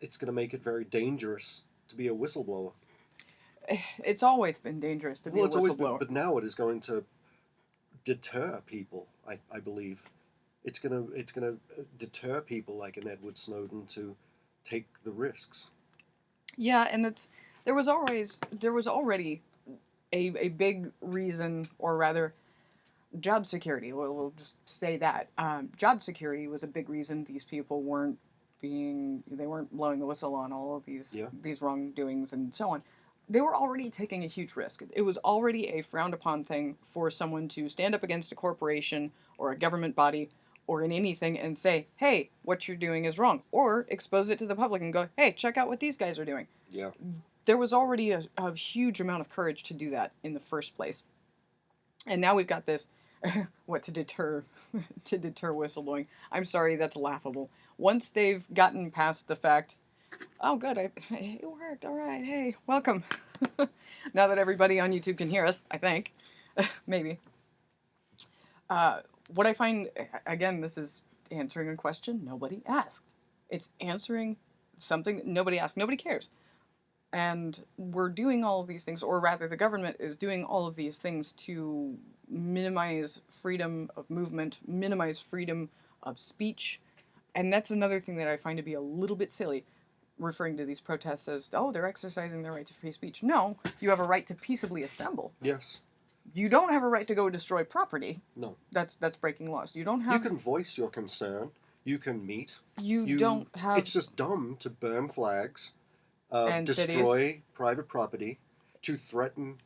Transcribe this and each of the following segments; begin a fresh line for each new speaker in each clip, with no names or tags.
it's going to make it very dangerous to be a whistleblower.
It's always been dangerous to be a
Well, it's always been,
whistleblower.
but now it is going to deter people. I believe it's gonna deter people like an Edward Snowden to take the risks.
Yeah, and there was already a big reason, or rather, job security. We'll just say that job security was a big reason these people they weren't blowing the whistle on all of these wrongdoings and so on. They were already taking a huge risk. It was already a frowned upon thing for someone to stand up against a corporation or a government body or in anything and say, hey, what you're doing is wrong. Or expose it to the public and go, hey, check out what these guys are doing.
Yeah.
There was already a huge amount of courage to do that in the first place. And now we've got this, to deter whistleblowing. I'm sorry, that's laughable. Once they've gotten past the fact, oh, good, it worked, all right, hey, welcome. Now that everybody on YouTube can hear us, I think. Maybe. What I find, again, this is answering a question nobody asked. It's answering something that nobody asked. Nobody cares. And we're doing all of these things, or rather the government is doing all of these things to minimize freedom of movement, minimize freedom of speech. And that's another thing that I find to be a little bit silly, referring to these protests as, oh, they're exercising their right to free speech. No, you have a right to peaceably assemble.
Yes.
You don't have a right to go destroy property.
No.
That's breaking laws. You don't have...
You can voice your concern. You can meet.
You don't have...
It's just dumb to burn flags,
and
destroy
cities.
Private property, to threaten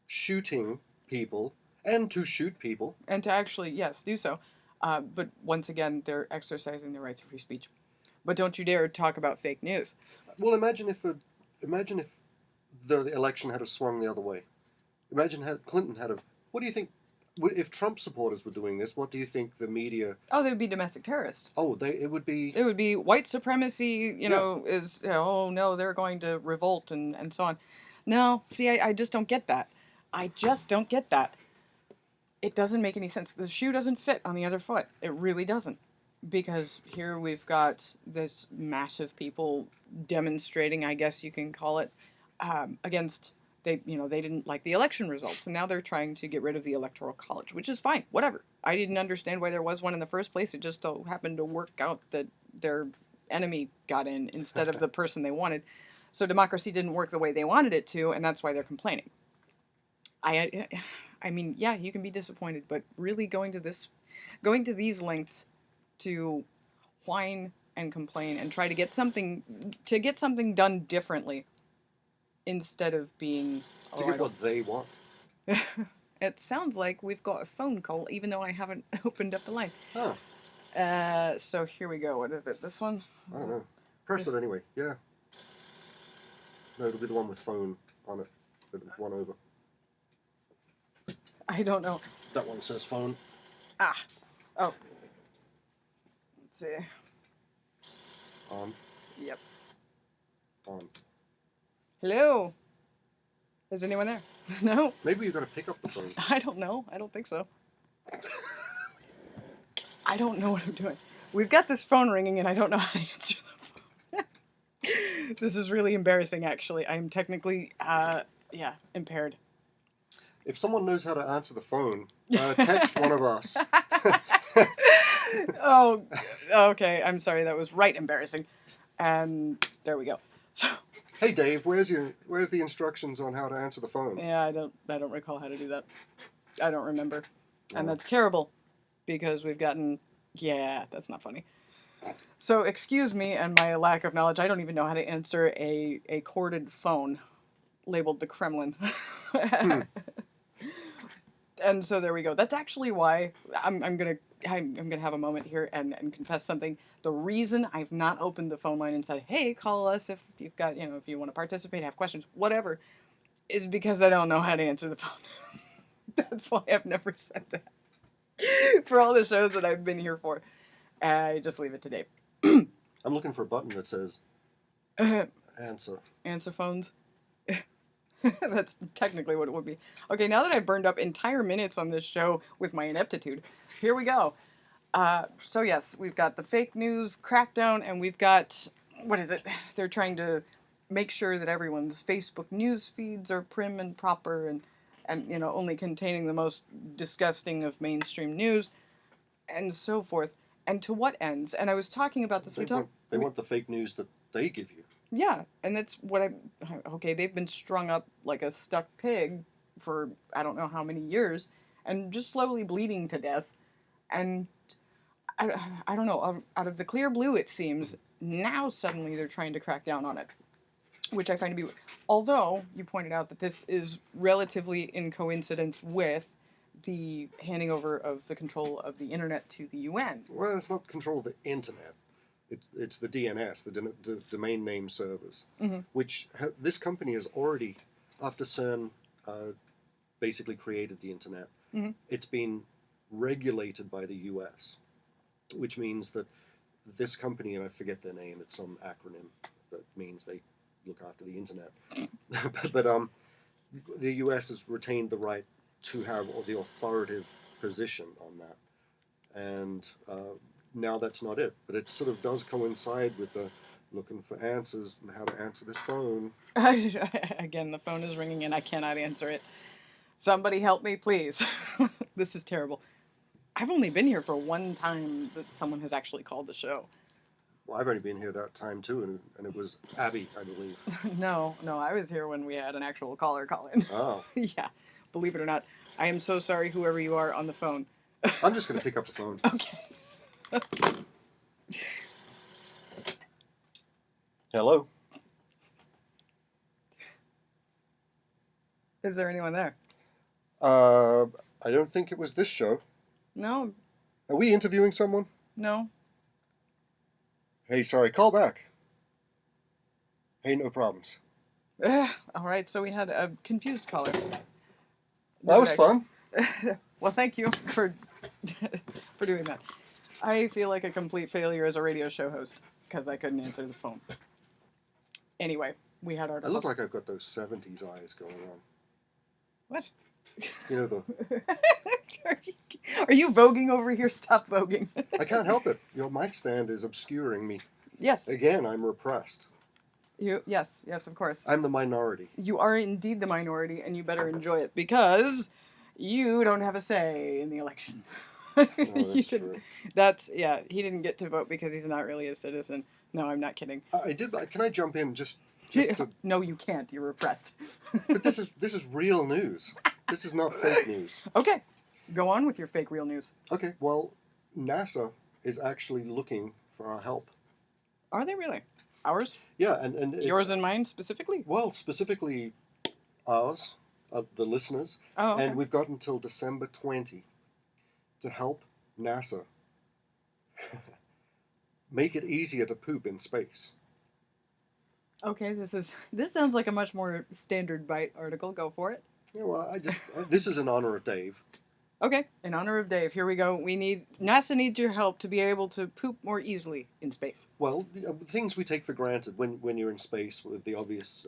shooting people, and to shoot people.
And to actually, yes, do so. But once again, they're exercising their right to free speech. But don't you dare talk about fake news.
Well, imagine if the election had swung the other way. Imagine Clinton had What do you think? If Trump supporters were doing this, what do you think the media?
Oh, they would be domestic terrorists.
Oh, it would be.
It would be white supremacy. Oh no, they're going to revolt and so on. No, see, I just don't get that. I just don't get that. It doesn't make any sense. The shoe doesn't fit on the other foot. It really doesn't. Because here we've got this massive people demonstrating, I guess you can call it, against they didn't like the election results, and now they're trying to get rid of the Electoral College, which is fine, whatever. I didn't understand why there was one in the first place. It just so happened to work out that their enemy got in instead of the person they wanted. So democracy didn't work the way they wanted it to, and that's why they're complaining. I mean, yeah, you can be disappointed, but really going to these lengths to whine and complain and try to get something done differently instead of being
to get what they want.
It sounds like we've got a phone call, even though I haven't opened up the line.
Oh.
So here we go. What is it? This one?
I don't know. Press it anyway. Yeah. No, it'll be the one with phone on it. The one over.
I don't know.
That one says phone.
Ah. Oh. Let's see.
On.
Yep.
On.
Hello? Is anyone there? No?
Maybe you've got to pick up the phone.
I don't know. I don't think so. I don't know what I'm doing. We've got this phone ringing and I don't know how to answer the phone. This is really embarrassing, actually. I'm technically, impaired.
If someone knows how to answer the phone, text one of us.
Oh, okay. I'm sorry. That was right embarrassing. And there we go. So...
Hey Dave, where's the instructions on how to answer the phone?
Yeah, I don't recall how to do that. I don't remember. And that's terrible because we've gotten that's not funny. So excuse me and my lack of knowledge. I don't even know how to answer a corded phone labeled the Kremlin. And so there we go. That's actually why I'm gonna have a moment here and confess something. The reason I've not opened the phone line and said, "Hey, call us if you've got if you want to participate, have questions, whatever," is because I don't know how to answer the phone. That's why I've never said that. For all the shows that I've been here for, I just leave it to Dave.
I'm looking for a button that says answer.
Answer phones. That's technically what it would be. Okay, now that I've burned up entire minutes on this show with my ineptitude, here we go. So yes, we've got the fake news crackdown, and we've got what is it? They're trying to make sure that everyone's Facebook news feeds are prim and proper and only containing the most disgusting of mainstream news and so forth. And to what ends? And I was talking about this.
They want the fake news that they give you.
Yeah, and that's what okay, they've been strung up like a stuck pig for I don't know how many years and just slowly bleeding to death. And I don't know, out of the clear blue, it seems, now suddenly they're trying to crack down on it, which I find to be, although you pointed out that this is relatively in coincidence with the handing over of the control of the internet to the UN.
Well, it's not control of the internet. It's the DNS, the domain name servers, which this company has already, after CERN basically created the internet, it's been regulated by the US, which means that this company, and I forget their name, it's some acronym that means they look after the internet, but the US has retained the right to have the authoritative position on that, and now that's not it, but it sort of does coincide with the looking for answers and how to answer this phone.
Again, the phone is ringing and I cannot answer it. Somebody help me, please. This is terrible. I've only been here for one time that someone has actually called the show.
Well, I've only been here that time too, and it was Abby, I believe.
No, I was here when we had an actual caller call in.
Oh.
Yeah, believe it or not. I am so sorry, whoever you are on the phone.
I'm just going to pick up the phone.
Okay.
Hello?
Is there anyone there?
I don't think it was this show.
No.
Are we interviewing someone?
No.
Hey, sorry, call back. Hey, no problems.
All right, so we had a confused caller.
That was fun.
Well, thank you for doing that. I feel like a complete failure as a radio show host because I couldn't answer the phone. Anyway, we had our.
I look like I've got those 70s eyes going on.
What?
You know the.
Are you voguing over here? Stop voguing.
I can't help it. Your mic stand is obscuring me.
Yes.
Again, I'm repressed.
Yes, of course.
I'm the minority.
You are indeed the minority, and you better enjoy it because you don't have a say in the election.
Oh, that's true.
He didn't get to vote because he's not really a citizen. No, I'm not kidding.
I did. Can I jump in just to...
No, you can't. You're repressed.
But this is real news. This is not fake news.
Okay, go on with your fake real news.
Okay, well, NASA is actually looking for our help.
Are they really? Ours?
Yeah, and
yours and mine specifically?
Well, specifically ours, the listeners.
Oh, okay.
And we've got until December 20 to help NASA make it easier to poop in space.
Okay, this sounds like a much more standard Byte article. Go for it.
Yeah, well, this is in honor of Dave.
Okay, in honor of Dave, here we go. NASA needs your help to be able to poop more easily in space.
Well, things we take for granted when you're in space, with the obvious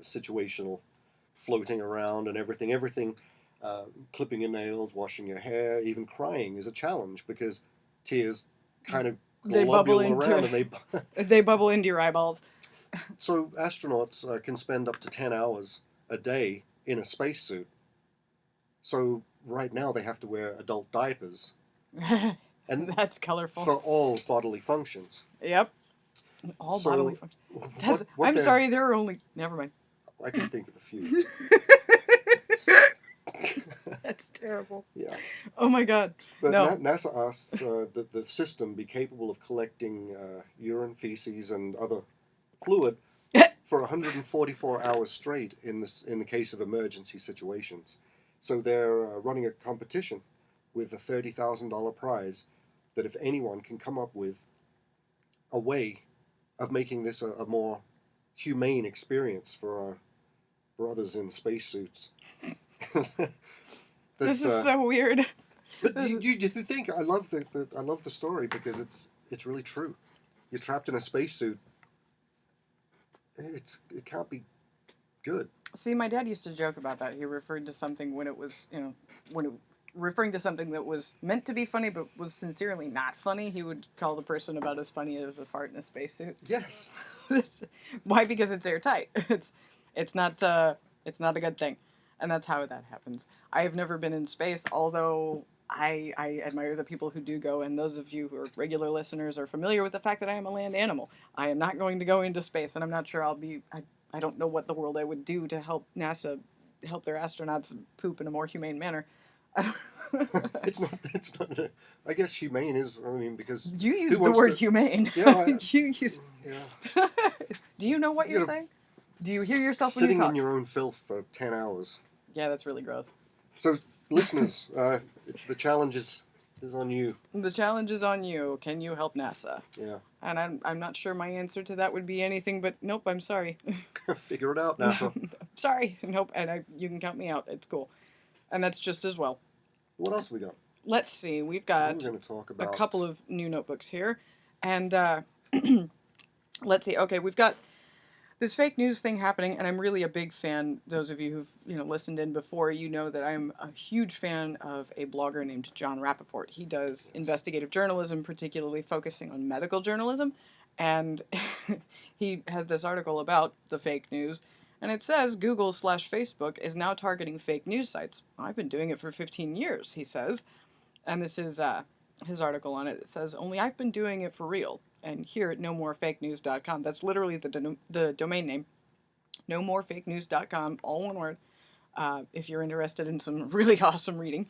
situational floating around and everything, clipping your nails, washing your hair, even crying is a challenge because tears kind of globule around and
they bubble into your eyeballs.
So astronauts can spend up to 10 hours a day in a spacesuit. So right now they have to wear adult diapers. And
that's colorful.
For all bodily functions.
Yep. All bodily functions. I'm sorry, there are only... Never mind.
I can think of a few.
That's terrible.
Yeah.
Oh my God.
But
no.
NASA asks that the system be capable of collecting urine, feces, and other fluid for 144 hours straight in the case of emergency situations. So they're running a competition with a $30,000 prize that if anyone can come up with a way of making this a more humane experience for our brothers in spacesuits.
This is so weird.
But you think I love the story because it's really true. You're trapped in a spacesuit. It can't be good.
See, my dad used to joke about that. He referred to something when it was, when it referring to something that was meant to be funny but was sincerely not funny, he would call the person about as funny as a fart in a spacesuit.
Yes.
Why? Because it's airtight. It's not it's not a good thing, and that's how that happens. I have never been in space, although I admire the people who do go, and those of you who are regular listeners are familiar with the fact that I am a land animal. I am not going to go into space, and I'm not sure I'll be. I don't know what the world I would do to help NASA help their astronauts poop in a more humane manner.
It's not. I guess humane is. I mean, because
you use the word humane.
Yeah.
You use.
Yeah.
Do you know what you're saying? Do you hear yourself when you talk?
Sitting in your own filth for 10 hours.
Yeah, that's really gross.
So, listeners, the challenge is on you.
The challenge is on you. Can you help NASA?
Yeah.
And I'm not sure my answer to that would be anything but nope. I'm sorry.
Figure it out, NASA.
Sorry. Nope. And you can count me out. It's cool. And that's just as well.
What else we got?
Let's see. We've got
We're going to talk about
a couple of new notebooks here, and let's see. Okay, we've got this fake news thing happening, and I'm really a big fan. Those of you who've listened in before, you know that I'm a huge fan of a blogger named John Rappaport. He does investigative journalism, particularly focusing on medical journalism, and he has this article about the fake news, and it says Google/Facebook is now targeting fake news sites. I've been doing it for 15 years, he says, and this is his article on it. It says, only I've been doing it for real. And here at nomorefakenews.com, that's literally the domain name, nomorefakenews.com, all one word, if you're interested in some really awesome reading.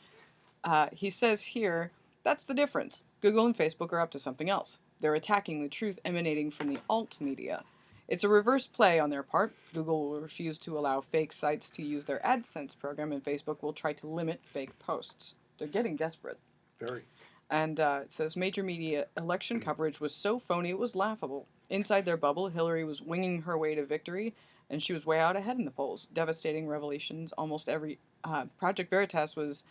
He says here, that's the difference. Google and Facebook are up to something else. They're attacking the truth emanating from the alt media. It's a reverse play on their part. Google will refuse to allow fake sites to use their AdSense program, and Facebook will try to limit fake posts. They're getting desperate.
Very.
And it says, major media election coverage was so phony it was laughable. Inside their bubble, Hillary was winging her way to victory, and she was way out ahead in the polls. Devastating revelations. Almost every Project Veritas was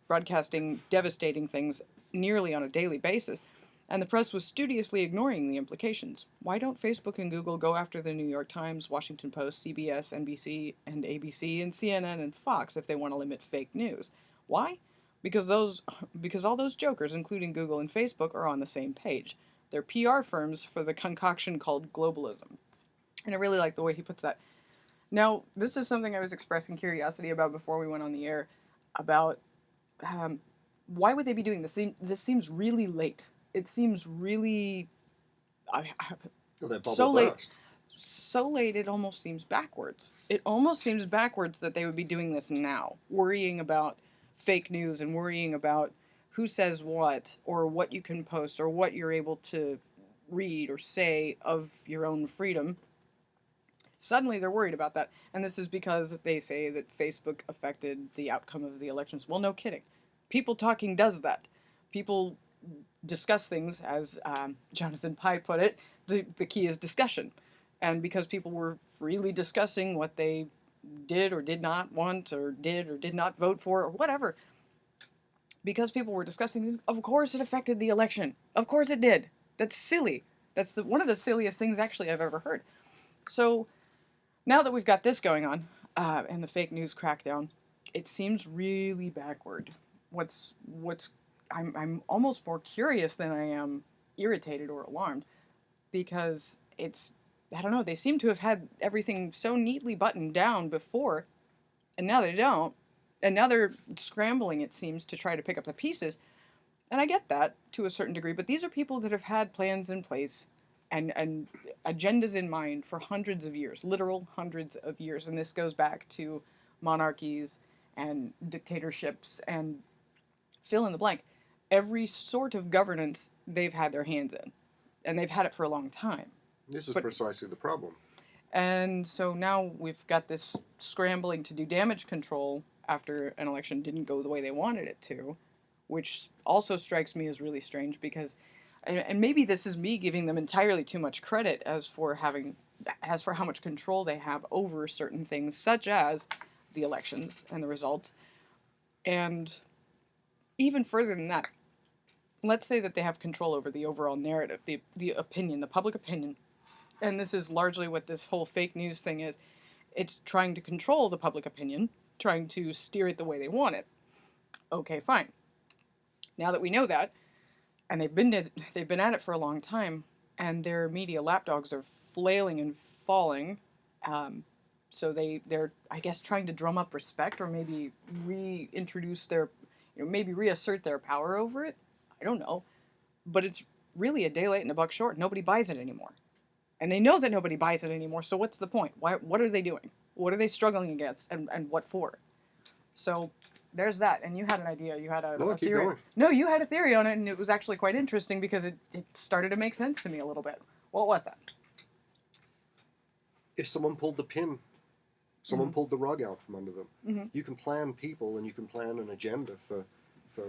broadcasting devastating things nearly on a daily basis, and the press was studiously ignoring the implications. Why don't Facebook and Google go after the New York Times, Washington Post, CBS, NBC, and ABC, and CNN and Fox if they want to limit fake news? Why? Because all those jokers, including Google and Facebook, are on the same page. They're PR firms for the concoction called globalism. And I really like the way he puts that. Now, this is something I was expressing curiosity about before we went on the air, about why would they be doing this? This seems really late. It seems really so late. So late, it almost seems backwards. It almost seems backwards that they would be doing this now, worrying about fake news and worrying about who says what, or what you can post, or what you're able to read or say of your own freedom. Suddenly they're worried about that. And this is because they say that Facebook affected the outcome of the elections. Well, no kidding. People talking does that. People discuss things, as Jonathan Pye put it, the key is discussion. And because people were freely discussing what they did or did not want, or did or did not vote for, or whatever, because people were discussing things, of course it affected the election. Of course it did. That's silly. That's one of the silliest things actually I've ever heard. So now that we've got this going on, and the fake news crackdown, it seems really backward. I'm almost more curious than I am irritated or alarmed, because I don't know, they seem to have had everything so neatly buttoned down before, and now they don't. And now they're scrambling, it seems, to try to pick up the pieces. And I get that to a certain degree, but these are people that have had plans in place and agendas in mind for hundreds of years, literal hundreds of years. And this goes back to monarchies and dictatorships and fill in the blank. Every sort of governance they've had their hands in, and they've had it for a long time.
This is precisely the problem.
And so now we've got this scrambling to do damage control after an election didn't go the way they wanted it to, which also strikes me as really strange because, and maybe this is me giving them entirely too much credit as for how much control they have over certain things, such as the elections and the results. And even further than that, let's say that they have control over the overall narrative, the opinion, the public opinion. And this is largely what this whole fake news thing is. It's trying to control the public opinion, trying to steer it the way they want it. Okay, fine. Now that we know that, and they've been at it for a long time, and their media lapdogs are flailing and falling. So they're I guess trying to drum up respect, or maybe reintroduce their, maybe reassert their power over it. I don't know, but it's really a day late and a buck short. Nobody buys it anymore, and they know that nobody buys it anymore. So what's the point? Why? What are they doing? What are they struggling against, and what for? So there's that. And you had an idea. You had
No,
a
keep
theory.
going.
No, you had a theory on it, and it was actually quite interesting because it started to make sense to me a little bit. What was that?
If someone pulled the pin, someone pulled the rug out from under them, you can plan people and you can plan an agenda for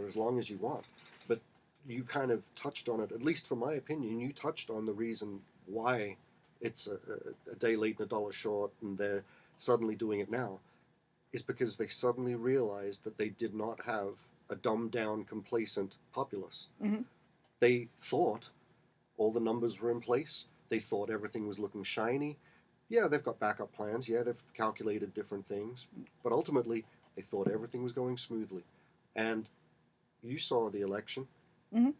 as long as you want. But you kind of touched on it, at least from my opinion, you touched on the reason why it's a day late and a dollar short and they're suddenly doing it now, is because they suddenly realized that they did not have a dumbed down, complacent populace. They thought all the numbers were in place. They thought everything was looking shiny. Yeah, they've got backup plans. Yeah, they've calculated different things. But ultimately, they thought everything was going smoothly. And you saw the election.
I'm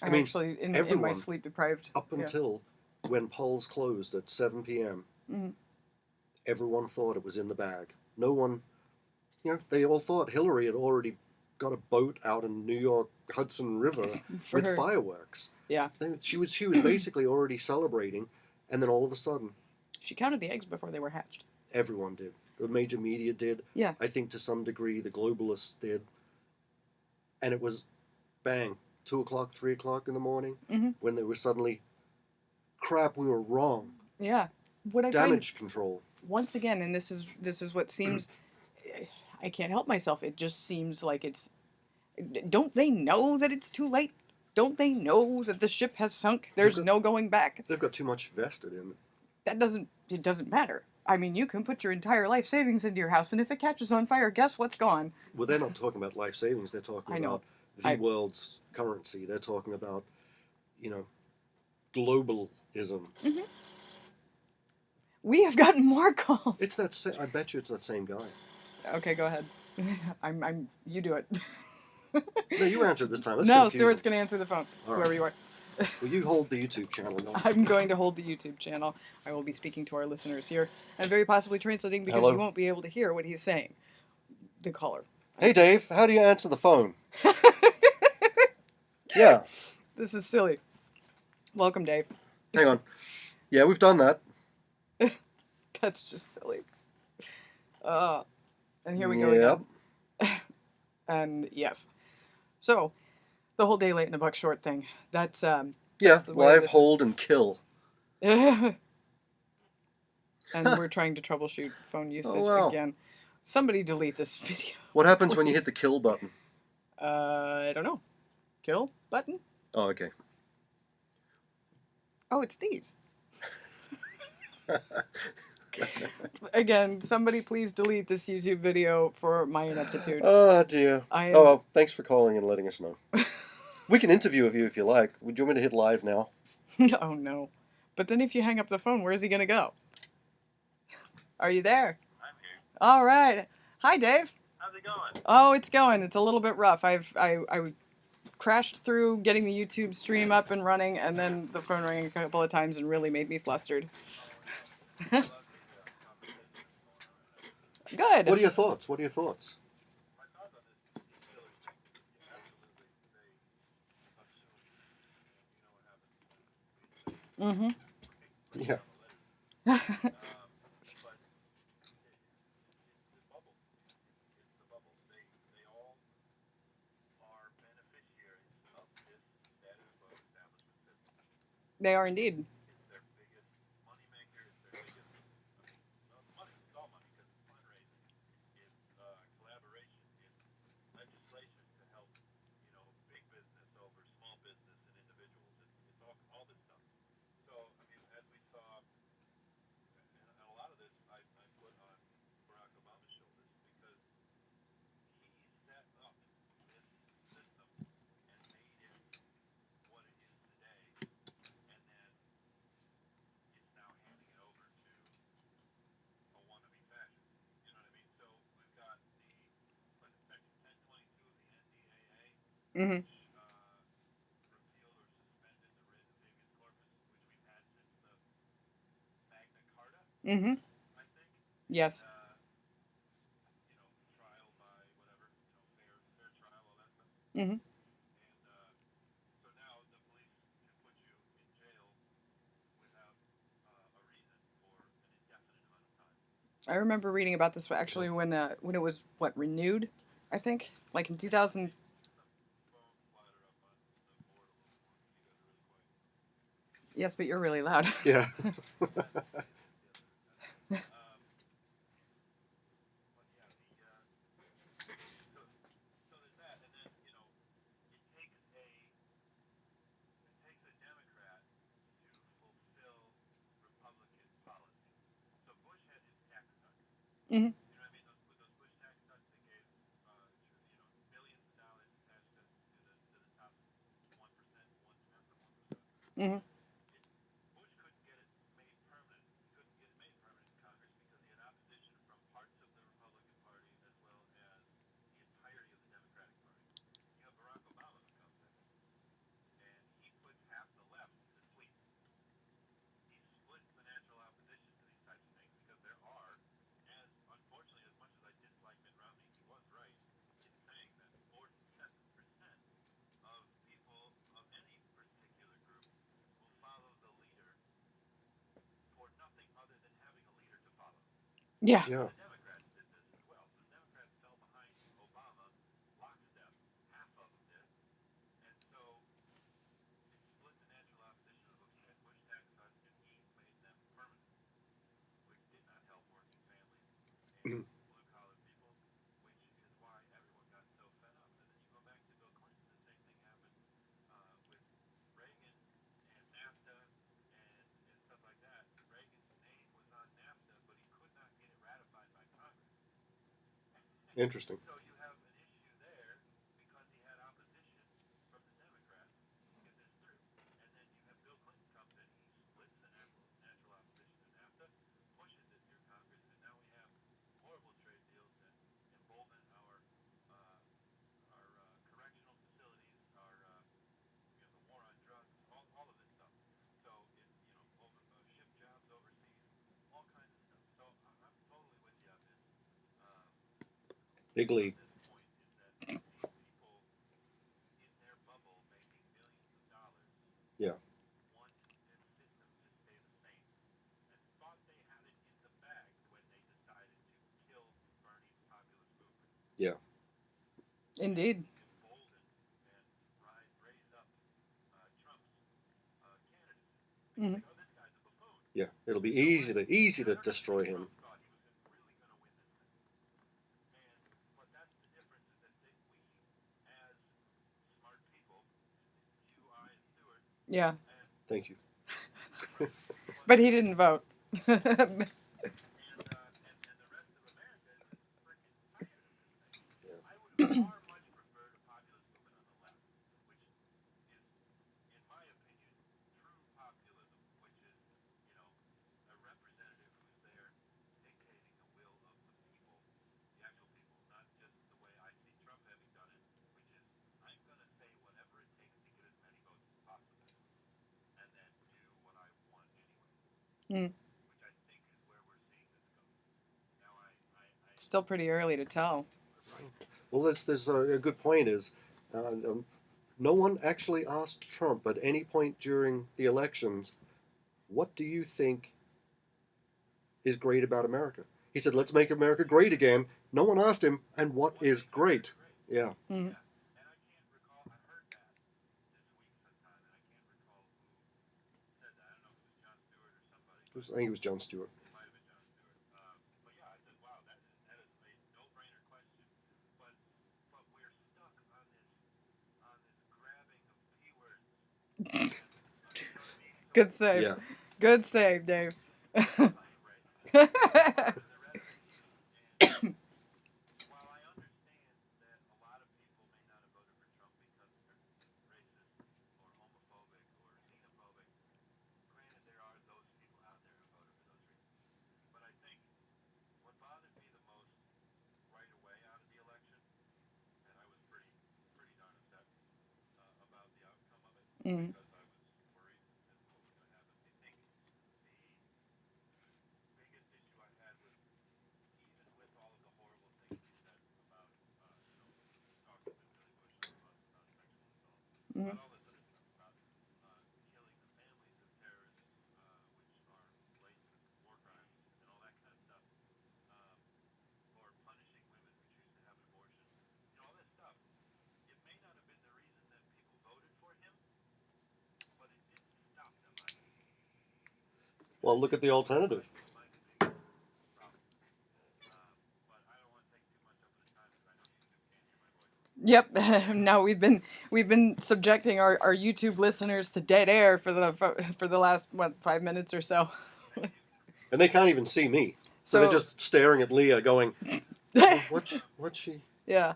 mean,
actually in
everyone,
my sleep deprived.
Up until when polls closed at 7 p.m., everyone thought it was in the bag. No one, they all thought Hillary had already got a boat out in New York Hudson River with fireworks.
Yeah.
She was basically already celebrating, and then all of a sudden,
she counted the eggs before they were hatched.
Everyone did. The major media did.
Yeah.
I think to some degree the globalists did. And it was bang, 2 o'clock, 3 o'clock in the morning, when they were suddenly, crap, we were wrong.
Yeah. What I
Damage control.
Once again, and this is what seems, I can't help myself. It just seems like it's. Don't they know that it's too late? Don't they know that the ship has sunk? There's no going back.
They've got too much vested in it.
It doesn't matter. I mean, you can put your entire life savings into your house, and if it catches on fire, guess what's gone?
Well, they're not talking about life savings. They're talking about the world's currency. They're talking about, globalism.
We have gotten more calls.
It's that. I bet you it's that same guy.
Okay, go ahead. You do it.
No, you answer this time. That's
no,
confusing.
Stuart's going to answer the phone.
All
whoever
right.
you are.
Well, you hold the YouTube channel.
I'm going to hold the YouTube channel. I will be speaking to our listeners here and very possibly translating because
Hello.
you won't be able to hear what he's saying. The caller.
Hey, Dave, how do you answer the phone? Yeah.
This is silly. Welcome, Dave.
Hang on. Yeah, we've done that.
That's just silly. And here we go again. And yes. So, the whole day late and a buck short thing. That's
live, hold, and kill.
And we're trying to troubleshoot phone usage again. Somebody delete this video.
What happens when you hit the kill button?
I don't know. Kill button?
Oh, okay.
Oh, it's these. Again, somebody please delete this YouTube video for my ineptitude.
Oh, dear. Well, thanks for calling and letting us know. We can interview you if you like. Would you want me to hit live now?
Oh, no. But then if you hang up the phone, where's he going to go? Are you there?
I'm here.
All right. Hi, Dave.
How's it going?
Oh, it's going. It's a little bit rough. I crashed through getting the YouTube stream up and running, and then the phone rang a couple of times and really made me flustered. Good.
What are your thoughts?
Mm-hmm.
Yeah.
They are indeed. Mm-hmm. Mm-hmm. Yes. Mm-hmm. I remember reading about this actually when it was renewed, I think, like in 2000. Yes, but you're really loud.
Yeah.
Mm-hmm. Mm-hmm. Yeah.
Yeah. Interesting. Big league. Yeah. Yeah.
Indeed. Mm-hmm.
Yeah. It'll be easy to destroy him.
Yeah.
Thank you.
But he didn't vote. Mm. Still pretty early to tell.
Well, there's a good point. Is no one actually asked Trump at any point during the elections, "What do you think is great about America?" He said, "Let's make America great again." No one asked him, "And what is great?" Yeah.
Mm.
I think it was Jon Stewart.
Good save.
Yeah.
Good save, Dave. Mm. Mm.
Well, look at the alternative.
Yep. Now we've been subjecting our YouTube listeners to dead air for the last 5 minutes or so.
And they can't even see me. So they're
So
just staring at Leah going, "Oh, what's she?
yeah.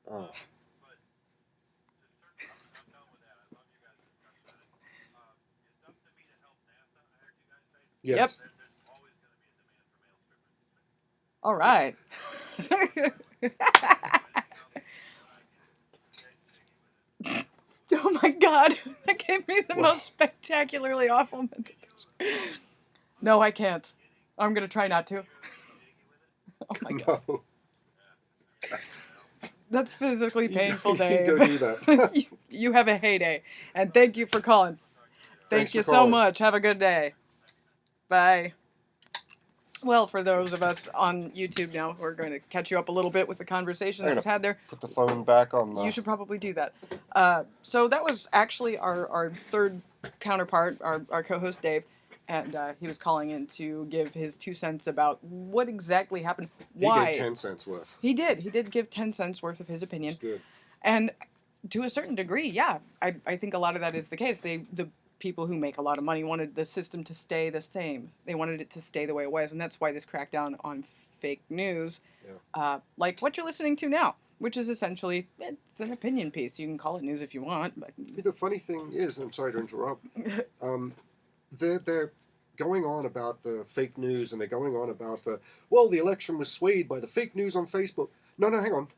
Oh,
Yep.
yes.
All right. Oh my god, that gave me the
Well,
most spectacularly awful mental. No, I can't. I'm gonna try not to. Oh my god,
no.
that's physically painful,
You go
Dave.
do that.
You have a heyday, and thank you for calling.
Thanks
Thank
for
you so
calling.
much. Have a good day. Bye. Well, for those of us on YouTube now, we're going to catch you up a little bit with the conversation that was had there.
Put the phone back on the...
You should probably do that. So that was actually our third counterpart, our co-host Dave, and he was calling in to give his 2 cents about what exactly happened. Why
He gave 10 cents worth.
He did give 10 cents worth of his opinion.
It's good.
And to a certain degree, yeah, I think a lot of that is the case. The people who make a lot of money wanted the system to stay the same. They wanted it to stay the way it was, and that's why this crackdown on fake news, like what you're listening to now, which is essentially, it's an opinion piece. You can call it news if you want. But
The funny thing is, I'm sorry to interrupt, they're going on about the fake news, and they're going on about the election was swayed by the fake news on Facebook. No, hang on.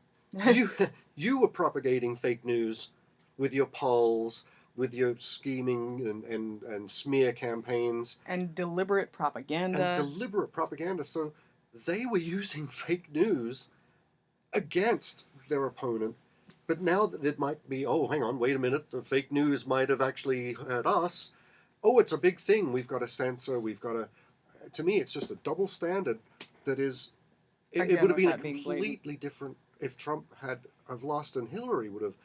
You were propagating fake news with your polls, with your scheming and smear campaigns.
And deliberate propaganda.
So they were using fake news against their opponent. But now that it might be, oh, hang on, wait a minute, the fake news might have actually hurt us. Oh, it's a big thing. We've got to censor. We've got to... To me, it's just a double standard that is... It would have been a completely different... If Trump had lost and Hillary would have...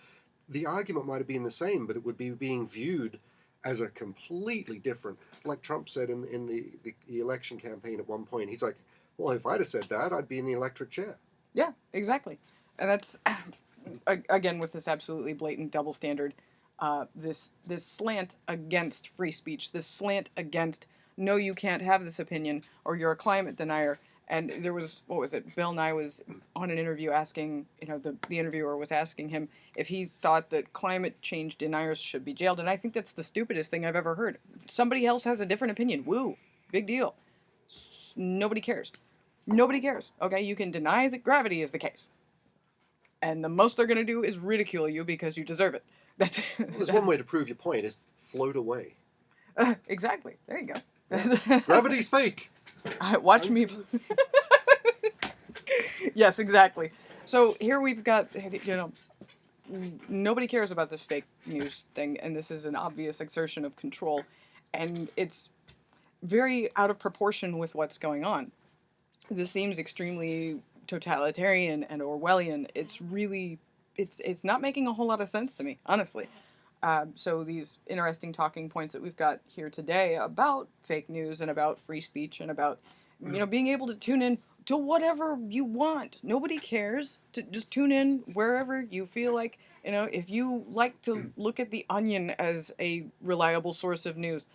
The argument might have been the same, but it would be being viewed as a completely different... Like Trump said in the election campaign at one point, he's like, well, if I'd have said that, I'd be in the electric chair.
Yeah, exactly. And that's... Again, with this absolutely blatant double standard, this slant against free speech, this slant against, no, you can't have this opinion, or you're a climate denier. And there was, what was it, Bill Nye was on an interview asking, the interviewer was asking him if he thought that climate change deniers should be jailed. And I think that's the stupidest thing I've ever heard. Somebody else has a different opinion. Woo, big deal. Nobody cares. Nobody cares. Okay, you can deny that gravity is the case. And the most they're going to do is ridicule you because you deserve it. That's
There's one way to prove your point, is float away.
Exactly. There you
go. Gravity's fake.
Watch me. Yes, exactly. So here we've got, nobody cares about this fake news thing, and this is an obvious exertion of control, and it's very out of proportion with what's going on. This seems extremely totalitarian and Orwellian. It's really, it's not making a whole lot of sense to me, honestly. So these interesting talking points that we've got here today about fake news and about free speech and about, being able to tune in to whatever you want. Nobody cares. To just tune in wherever you feel like, if you like to look at The Onion as a reliable source of news,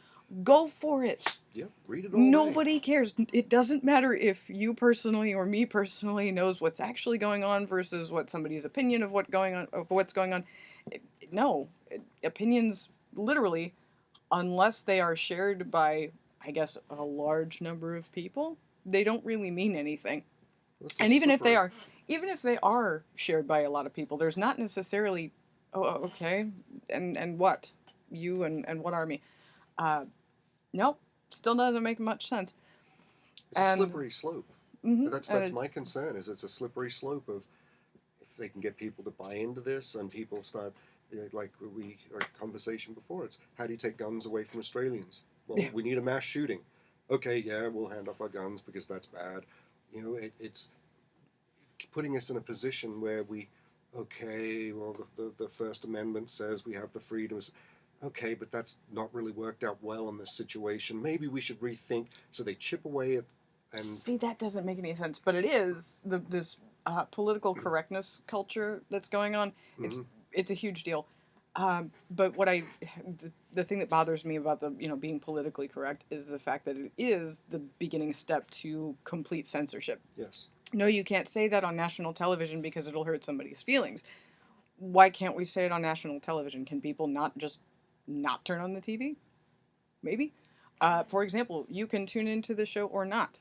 go for it.
Yep, read it all
Nobody cares. It doesn't matter if you personally or me personally knows what's actually going on versus what somebody's opinion of what's going on. No, opinions literally, unless they are shared by, I guess, a large number of people, they don't really mean anything. And even if they are shared by a lot of people, there's not necessarily okay, and what? You and what army? Nope, still doesn't make much sense.
It's a slippery slope.
Mm-hmm,
That's my concern. Is it's a slippery slope of if they can get people to buy into this and people start like our conversation before. It's how do you take guns away from Australians? Well,
yeah.
we need a mass shooting. Okay, yeah, we'll hand off our guns because that's bad. It's putting us in a position where well, the First Amendment says we have the freedoms. Okay, but that's not really worked out well in this situation. Maybe we should rethink. So they chip away at, and
See, that doesn't make any sense, but it is this political correctness culture that's going on.
mm-hmm.
It's a huge deal. But the thing that bothers me about the being politically correct is the fact that it is the beginning step to complete censorship.
Yes.
No, you can't say that on national television because it'll hurt somebody's feelings. Why can't we say it on national television? Can people not just not turn on the TV? Maybe. For example, you can tune into the show or not.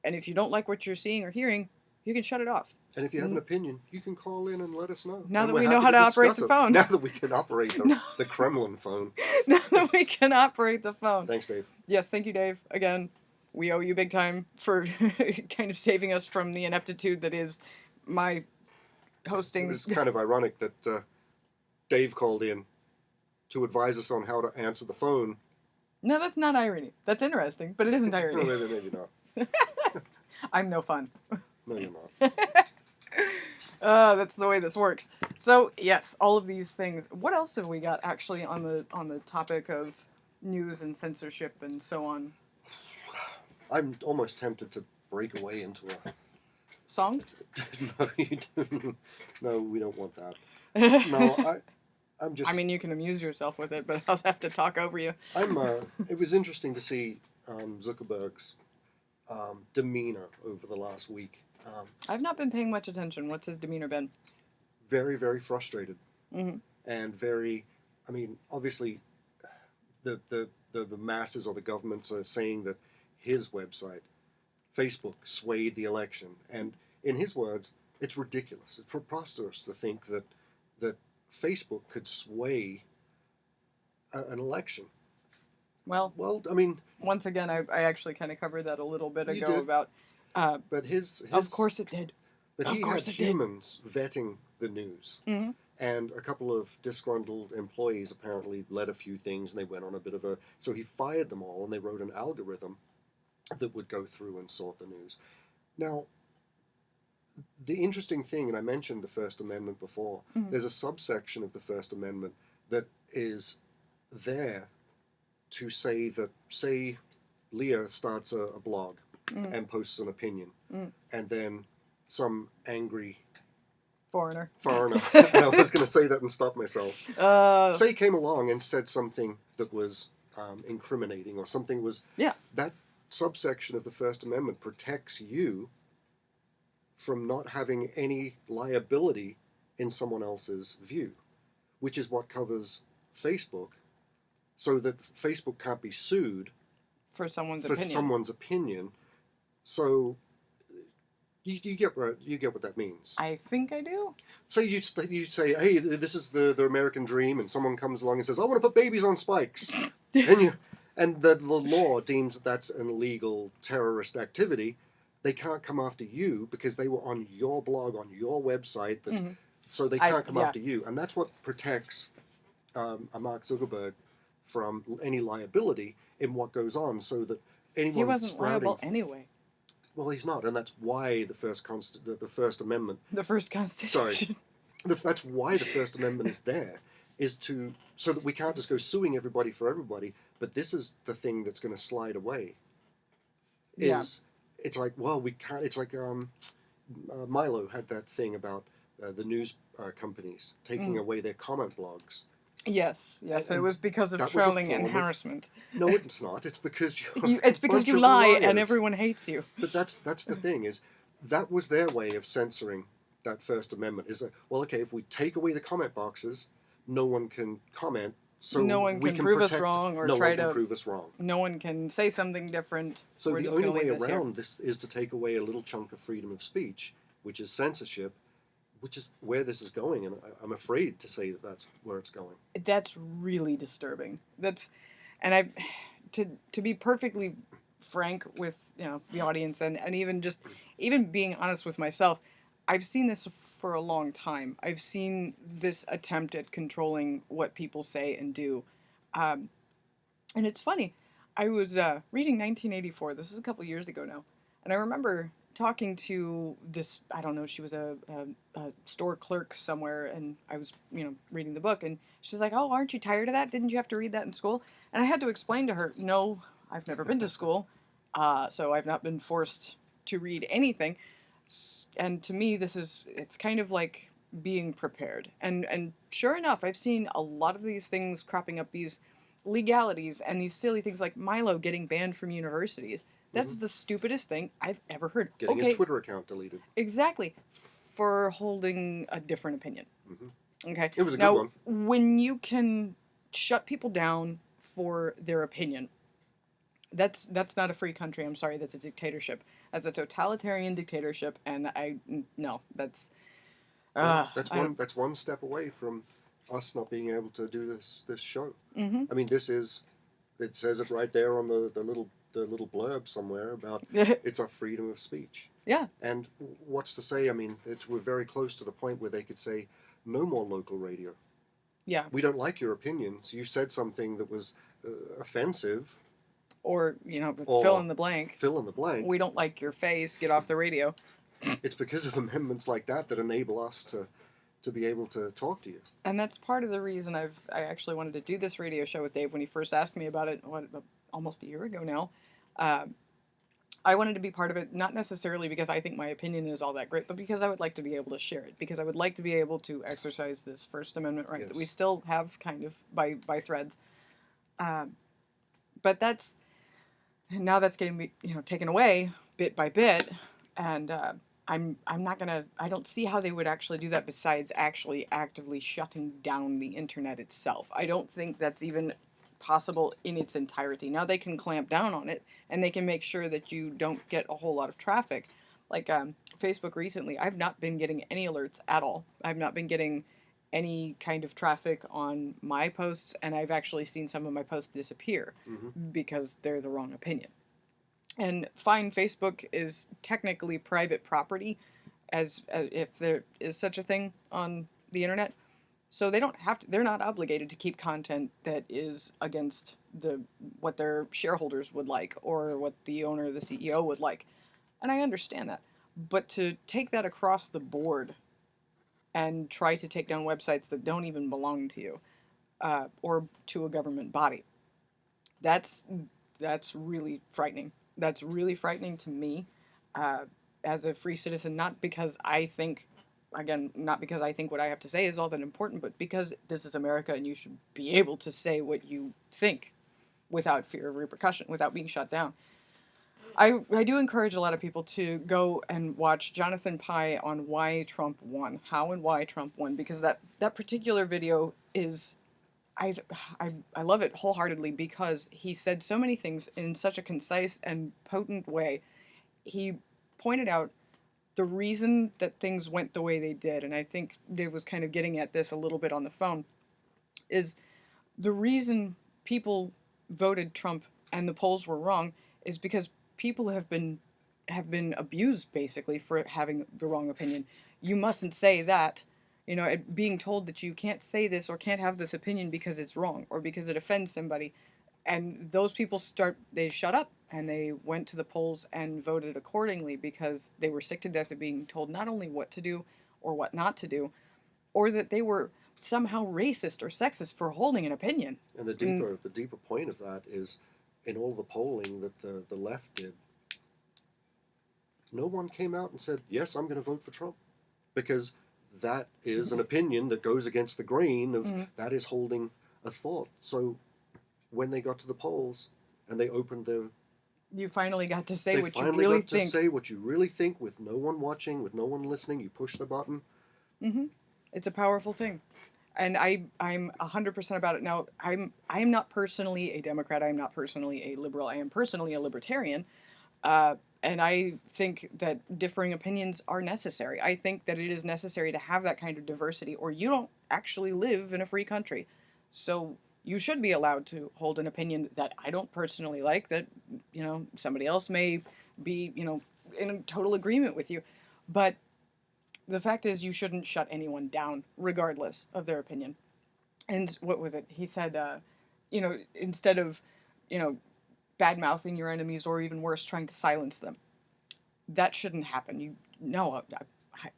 And if you don't like what you're seeing or hearing, you can shut it off.
And if you have an opinion, you can call in and let us know.
Now
and
that we know how to operate the phone.
Now that we can operate the Kremlin phone.
Now that we can operate the phone.
Thanks, Dave.
Yes, thank you, Dave. Again, we owe you big time for kind of saving us from the ineptitude that is my hosting.
It was kind of ironic that Dave called in to advise us on how to answer the phone.
No, that's not irony. That's interesting, but it isn't irony.
No, maybe not.
I'm no fun.
No, you're not.
That's the way this works. So yes, all of these things. What else have we got actually on the topic of news and censorship and so on?
I'm almost tempted to break away into a
song.
No, you don't. No, we don't want that. No, I'm just.
I mean, you can amuse yourself with it, but I'll have to talk over you.
It was interesting to see Zuckerberg's demeanor over the last week.
I've not been paying much attention. What's his demeanor been?
Very, very frustrated,
mm-hmm.
and very. I mean, obviously, the masses or the governments are saying that his website, Facebook, swayed the election, and in his words, it's ridiculous. It's preposterous to think that Facebook could sway an election. Well, I mean,
once again, I actually kind of covered that a little bit ago
did.
About.
But his
of course it did.
But
of
he
course
had
it
humans vetting the news,
mm-hmm.
and a couple of disgruntled employees apparently led a few things, and they went on a bit of a. So he fired them all, and they wrote an algorithm that would go through and sort the news. Now, the interesting thing, and I mentioned the First Amendment before,
mm-hmm.
there's a subsection of the First Amendment that is there to say that, say, Leah starts a blog
mm-hmm.
and posts an opinion,
mm-hmm.
and then some angry
foreigner.
I was going to say that and stop myself. Say came along and said something that was incriminating, or something was.
Yeah.
That subsection of the First Amendment protects you from not having any liability in someone else's view, which is what covers Facebook, so that Facebook can't be sued
for someone's
opinion. So you get what that means.
I think I do.
So you say, hey, this is the American dream, and someone comes along and says, I want to put babies on spikes, and the law deems that that's an illegal terrorist activity. They can't come after you because they were on your blog, on your website,
mm-hmm.
so they can't come after you. And that's what protects Mark Zuckerberg from any liability in what goes on, so that anyone
he wasn't liable anyway.
Well, he's not, and that's why the First Amendment.
The first Constitution.
Sorry, that's why the First Amendment is there, so that we can't just go suing everybody for everybody. But this is the thing that's going to slide away. It's like, well, we can't. It's like Milo had that thing about the news companies taking away their comment blogs.
Yes, and it was because of trolling and harassment.
No, it's not. It's because
it's because you lie and everyone hates you.
But that's the thing, is that was their way of censoring that First Amendment. Is that, well, okay, if we take away the comment boxes, no one can comment. So
no one can prove us wrong or try to
prove us wrong.
No one can say something different.
So the only way around this is to take away a little chunk of freedom of speech, which is censorship, which is where this is going, and I'm afraid to say that that's where it's going.
That's really disturbing. And I, to be perfectly frank with the audience, and even being honest with myself, I've seen this for a long time. I've seen this attempt at controlling what people say and do, and it's funny. I was reading 1984. This is a couple years ago now, and I remember talking to this, I don't know, she was a store clerk somewhere, and I was, reading the book, and she's like, "Oh, aren't you tired of that? Didn't you have to read that in school?" And I had to explain to her, "No, I've never been to school, so I've not been forced to read anything." And to me, it's kind of like being prepared. And sure enough, I've seen a lot of these things cropping up, these legalities, and these silly things like Milo getting banned from universities. That's the stupidest thing I've ever heard.
Getting his Twitter account deleted.
Exactly. For holding a different opinion. Okay.
It was a good one.
When you can shut people down for their opinion, that's not a free country. I'm sorry, that's a dictatorship. That's a totalitarian dictatorship, and that's
that's one step away from us not being able to do this show. I mean, it says it right there on the little blurb somewhere about it's our freedom of speech.
Yeah.
And what's to say? I mean, we're very close to the point where they could say no more local radio.
Yeah.
We don't like your opinions. You said something that was offensive.
Or fill in the blank.
Fill in the blank.
We don't like your face. Get off the radio.
It's because of amendments like that enable us to be able to talk to you.
And that's part of the reason I actually wanted to do this radio show with Dave when he first asked me about it, almost a year ago now. I wanted to be part of it, not necessarily because I think my opinion is all that great, but because I would like to be able to share it, because I would like to be able to exercise this First Amendment right that we still have kind of by threads. But now that's getting taken away bit by bit, and I'm not gonna. I don't see how they would actually do that besides actually actively shutting down the internet itself. I don't think that's even possible in its entirety. Now they can clamp down on it, and they can make sure that you don't get a whole lot of traffic. Like Facebook recently, I've not been getting any alerts at all. I've not been getting any kind of traffic on my posts, and I've actually seen some of my posts disappear because they're the wrong opinion. And fine, Facebook is technically private property, as if there is such a thing on the internet. So they don't have to. They're not obligated to keep content that is against what their shareholders would like or what the owner or the CEO would like, and I understand that. But to take that across the board and try to take down websites that don't even belong to you or to a government body, that's really frightening. That's really frightening to me as a free citizen, not because I think what I have to say is all that important, but because this is America and you should be able to say what you think without fear of repercussion, without being shut down. I do encourage a lot of people to go and watch Jonathan Pye on why Trump won, how and why Trump won, because that particular video is, I love it wholeheartedly because he said so many things in such a concise and potent way. He pointed out the reason that things went the way they did, and I think Dave was kind of getting at this a little bit on the phone, is the reason people voted Trump and the polls were wrong is because people have been abused basically for having the wrong opinion. You mustn't say that, being told that you can't say this or can't have this opinion because it's wrong or because it offends somebody. And those people they shut up and they went to the polls and voted accordingly because they were sick to death of being told not only what to do or what not to do, or that they were somehow racist or sexist for holding an opinion.
And the deeper point of that is, in all the polling that the left did, no one came out and said, yes, I'm going to vote for Trump. Because that is an opinion that goes against the grain of that is holding a thought. So when they got to the polls and they opened
you finally got to say what you really think.
They finally got to say what you really think with no one watching, with no one listening. You push the button.
It's a powerful thing. And I'm 100% about it. Now, I'm not personally a Democrat. I'm not personally a liberal. I am personally a libertarian. And I think that differing opinions are necessary. I think that it is necessary to have that kind of diversity, or you don't actually live in a free country. So you should be allowed to hold an opinion that I don't personally like, that, somebody else may be, in total agreement with you. But the fact is, you shouldn't shut anyone down, regardless of their opinion. And what was it? He said, instead of, bad mouthing your enemies, or even worse, trying to silence them. That shouldn't happen.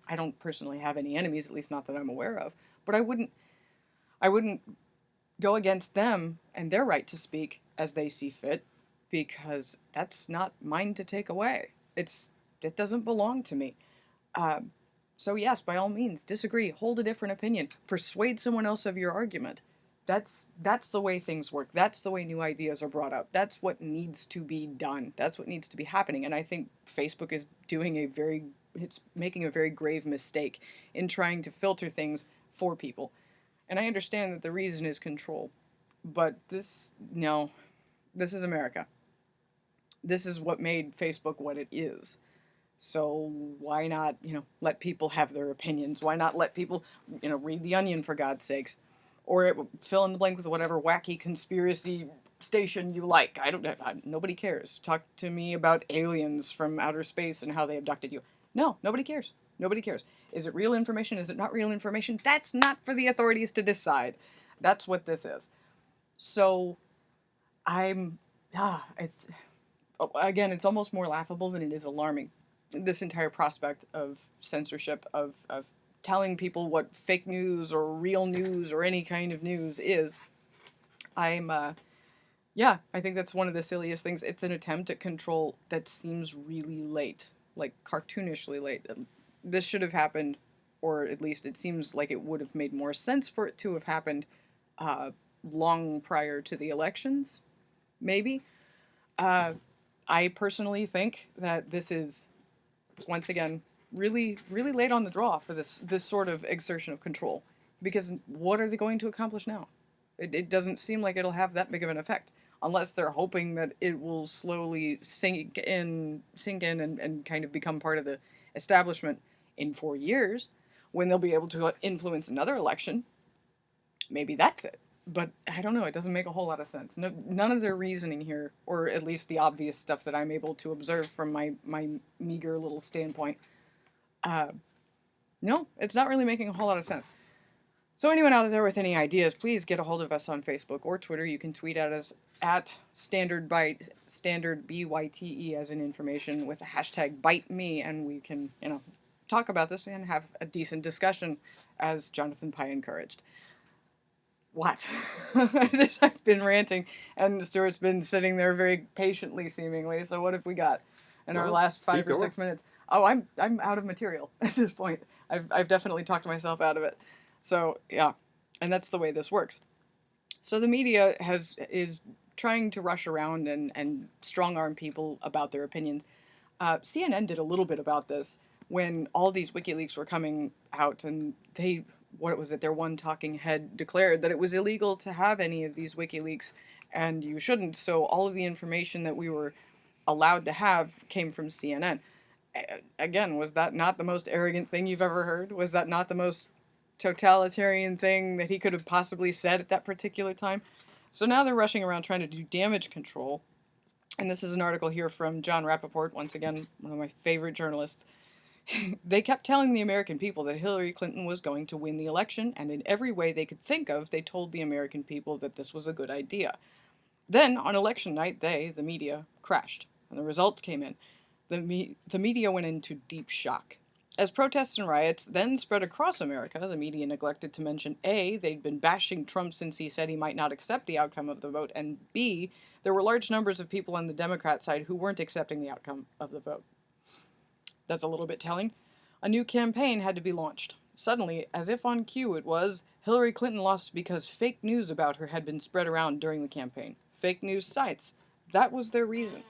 I don't personally have any enemies, at least not that I'm aware of. But I wouldn't go against them and their right to speak as they see fit, because that's not mine to take away. It doesn't belong to me. So yes, by all means, disagree, hold a different opinion, persuade someone else of your argument. That's the way things work. That's the way new ideas are brought up. That's what needs to be done. That's what needs to be happening. And I think Facebook is it's making a very grave mistake in trying to filter things for people. And I understand that the reason is control. But this is America. This is what made Facebook what it is. So why not, let people have their opinions? Why not let people, read The Onion, for God's sakes? Or fill in the blank with whatever wacky conspiracy station you like. Nobody cares. Talk to me about aliens from outer space and how they abducted you. No, nobody cares. Nobody cares. Is it real information? Is it not real information? That's not for the authorities to decide. That's what this is. So it's almost more laughable than it is alarming. This entire prospect of censorship, of telling people what fake news or real news or any kind of news is. I think that's one of the silliest things. It's an attempt at control that seems really late, like cartoonishly late. This should have happened, or at least it seems like it would have made more sense for it to have happened long prior to the elections, maybe. I personally think that this is, once again, really, really late on the draw for this sort of exertion of control. Because what are they going to accomplish now? It doesn't seem like it'll have that big of an effect, unless they're hoping that it will slowly sink in and kind of become part of the establishment in 4 years, when they'll be able to influence another election. Maybe that's it. But I don't know, it doesn't make a whole lot of sense. No, none of their reasoning here, or at least the obvious stuff that I'm able to observe from my meager little standpoint, no, it's not really making a whole lot of sense. So anyone out there with any ideas, please get a hold of us on Facebook or Twitter. You can tweet at us at Standard Byte, Standard BYTE as in information, with the hashtag ByteMe, and we can, talk about this and have a decent discussion, as Jonathan Pye encouraged. What? I've been ranting, and Stuart's been sitting there very patiently, seemingly. So what have we got in our last 5 or 6 minutes? Oh, I'm out of material at this point. I've definitely talked myself out of it. So yeah, and that's the way this works. So the media is trying to rush around and strong arm people about their opinions. CNN did a little bit about this when all these WikiLeaks were coming out, and their one talking head declared that it was illegal to have any of these WikiLeaks, and you shouldn't. So all of the information that we were allowed to have came from CNN. Again, was that not the most arrogant thing you've ever heard? Was that not the most totalitarian thing that he could have possibly said at that particular time? So now they're rushing around trying to do damage control. And this is an article here from John Rappaport, once again, one of my favorite journalists. They kept telling the American people that Hillary Clinton was going to win the election, and in every way they could think of, they told the American people that this was a good idea. Then, on election night, the media, crashed, and the results came in. The media went into deep shock. As protests and riots then spread across America, the media neglected to mention A, they'd been bashing Trump since he said he might not accept the outcome of the vote, and B, there were large numbers of people on the Democrat side who weren't accepting the outcome of the vote. That's a little bit telling. A new campaign had to be launched. Suddenly, as if on cue, it was, Hillary Clinton lost because fake news about her had been spread around during the campaign. Fake news sites. That was their reason.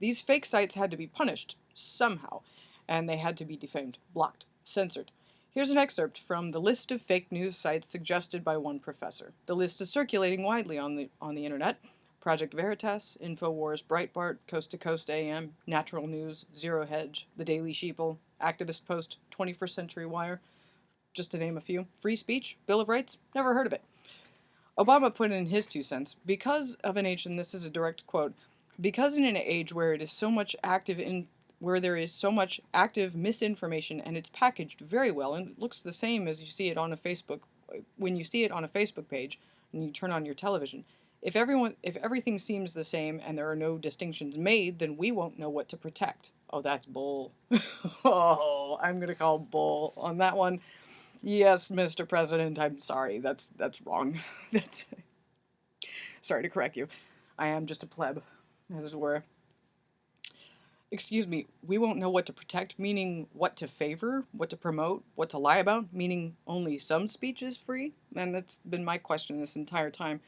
These fake sites had to be punished, somehow, and they had to be defamed, blocked, censored. Here's an excerpt from the list of fake news sites suggested by one professor. The list is circulating widely on the internet. Project Veritas, InfoWars, Breitbart, Coast to Coast AM, Natural News, Zero Hedge, The Daily Sheeple, Activist Post, 21st Century Wire, just to name a few. Free speech, Bill of Rights, never heard of it. Obama put in his 2 cents, because of an age, and this is a direct quote, because in an age where it is so much where there is so much active misinformation and it's packaged very well and it looks the same as you see it on a Facebook, when you see it on a Facebook page and you turn on your television. If everything seems the same and there are no distinctions made, then we won't know what to protect. Oh, that's bull. Oh, I'm going to call bull on that one. Yes, Mr. President, I'm sorry. That's wrong. That's sorry to correct you. I am just a pleb, as it were. Excuse me, we won't know what to protect, meaning what to favor, what to promote, what to lie about, meaning only some speech is free? And that's been my question this entire time.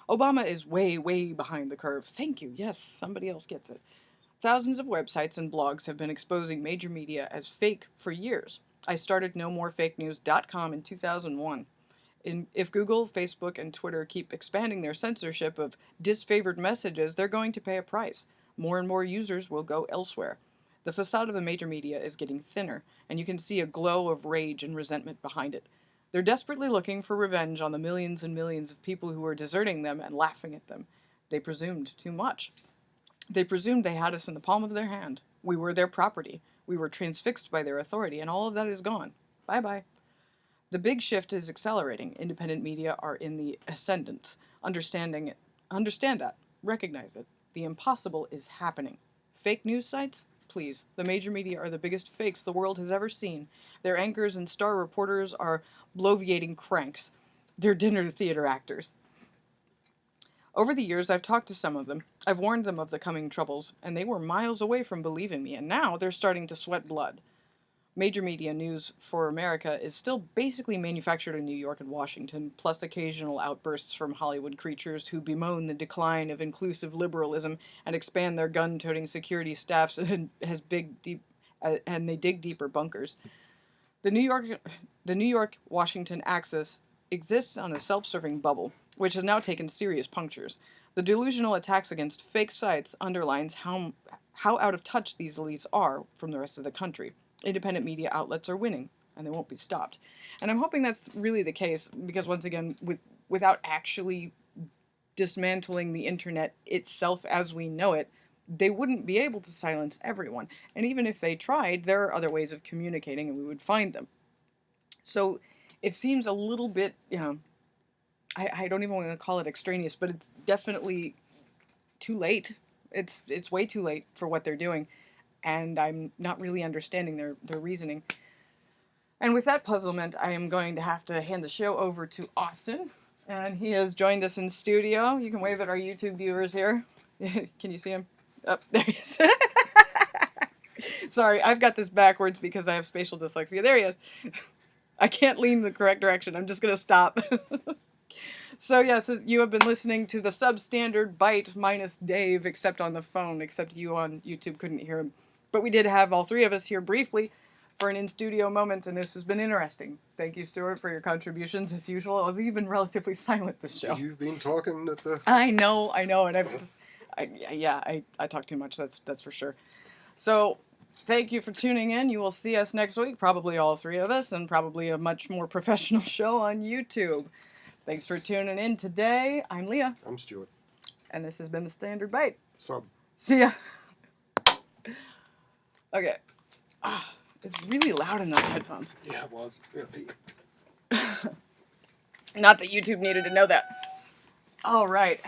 Obama is way, way behind the curve. Thank you. Yes, somebody else gets it. Thousands of websites and blogs have been exposing major media as fake for years. I started NoMoreFakeNews.com in 2001. If Google, Facebook, and Twitter keep expanding their censorship of disfavored messages, they're going to pay a price. More and more users will go elsewhere. The facade of the major media is getting thinner, and you can see a glow of rage and resentment behind it. They're desperately looking for revenge on the millions and millions of people who were deserting them and laughing at them. They presumed too much. They presumed they had us in the palm of their hand. We were their property. We were transfixed by their authority, and all of that is gone. Bye-bye. The big shift is accelerating. Independent media are in the ascendant. Understand that. Recognize it. The impossible is happening. Fake news sites? Please. The major media are the biggest fakes the world has ever seen. Their anchors and star reporters are bloviating cranks. They're dinner theater actors. Over the years, I've talked to some of them. I've warned them of the coming troubles, and they were miles away from believing me, and now they're starting to sweat blood. Major media news for America is still basically manufactured in New York and Washington, plus occasional outbursts from Hollywood creatures who bemoan the decline of inclusive liberalism and expand their gun-toting security staffs and they dig deeper bunkers. The New York-Washington axis exists on a self-serving bubble, which has now taken serious punctures. The delusional attacks against fake sites underlines how out of touch these elites are from the rest of the country. Independent media outlets are winning, and they won't be stopped. And I'm hoping that's really the case, because once again, without actually dismantling the internet itself as we know it, they wouldn't be able to silence everyone. And even if they tried, there are other ways of communicating, and we would find them. So it seems a little bit, I don't even want to call it extraneous, but it's definitely too late. It's way too late for what they're doing. And I'm not really understanding their reasoning. And with that puzzlement, I am going to have to hand the show over to Austin. And he has joined us in studio. You can wave at our YouTube viewers here. Can you see him? Oh, there he is. Sorry, I've got this backwards because I have spatial dyslexia. There he is. I can't lean the correct direction. I'm just going to stop. So yes, you have been listening to the substandard Byte minus Dave, except on the phone, except you on YouTube couldn't hear him. But we did have all 3 of us here briefly for an in-studio moment, and this has been interesting. Thank you, Stuart, for your contributions, as usual. Although you've been relatively silent this show.
You've been talking at the...
I know, and I've just... I talk too much, that's for sure. So, thank you for tuning in. You will see us next week, probably all 3 of us, and probably a much more professional show on YouTube. Thanks for tuning in today. I'm Leah.
I'm Stuart.
And this has been the Standard Byte.
Sub.
See ya. Okay. It's really loud in those headphones.
Yeah, it was. Yeah.
Not that YouTube needed to know that. All right.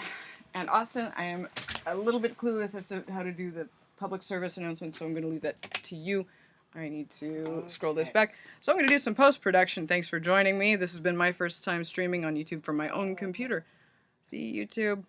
And Austin, I am a little bit clueless as to how to do the public service announcement, so I'm going to leave that to you. I need to scroll this back. So I'm going to do some post-production. Thanks for joining me. This has been my first time streaming on YouTube from my own computer. See you, YouTube.